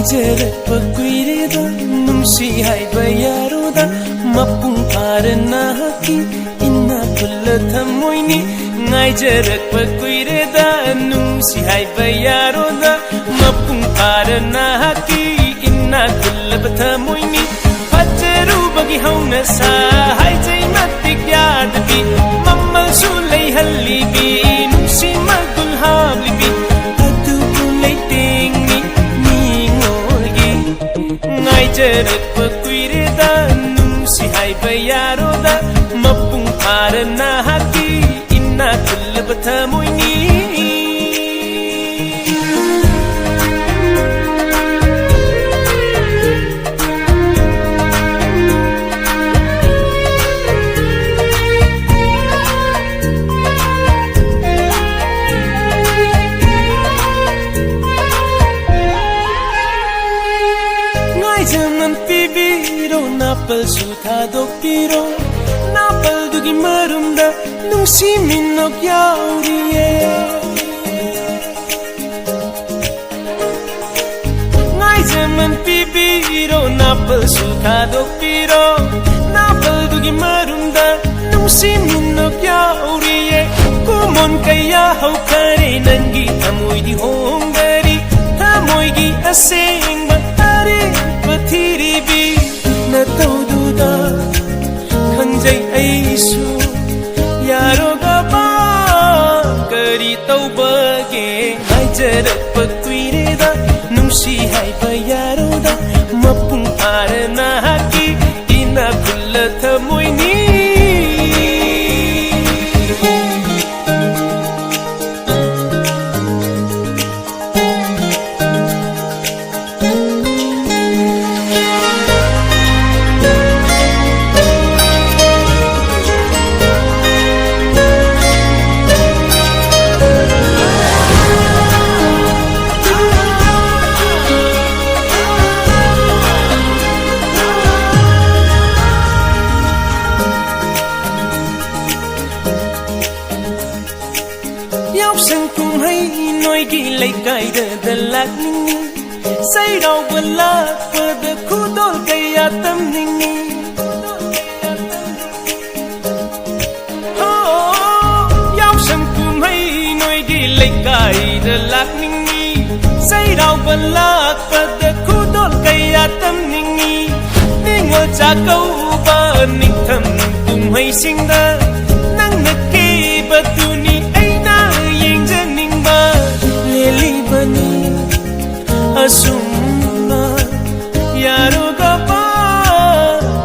Jarappa kuireda nungsi haiba yaroda mapung parana haki inna kulla thamoini ngai jarakpa kuireda nungsi haiba yaroda mapung parana haki inna kulla thamoini fajaru bagi hauna sa haijai matik yadbi mammal su lei hallibi nungsi magul hablibi adu kulai tingni Jarappa kuireda nungsi haiba yaroda mapung parana haki inna kulla thamoini Jangan pibiro napal sutha dokpiro napal dugi marumda nungsi minok yauriye ngai jangan pibiro napal sutha dokpiro napal dugi marumda nungsi minok yauriye kumon kaya hau kare nangi thamoi di hongari thamoi gi aseng Thiribi na taududa khanjai aisu yaroga ba kari taubage ngai jarappa kuireda nungsi haiba yaroda mapung parana haki ina kulla thamoini Sang kum hai noi gi lai kai da lak ning sai rau bala pa da khu dol kaya tam ning Yaw sang kum hai noi gi lai kai da lak ning sai rau bala pa da khu dol kaya tam ning Ningol cha kau ba ning tham kum hai sing da nang na ki ba tu ni Asumma yaroga ba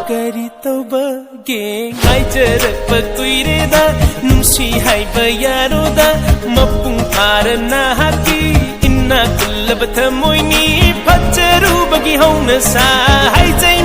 kari taubage ngai jarappa kuireda nungsi haiba yaroda mapung parana haki inna kulla thamoini fajaru bagi hauna sa haijai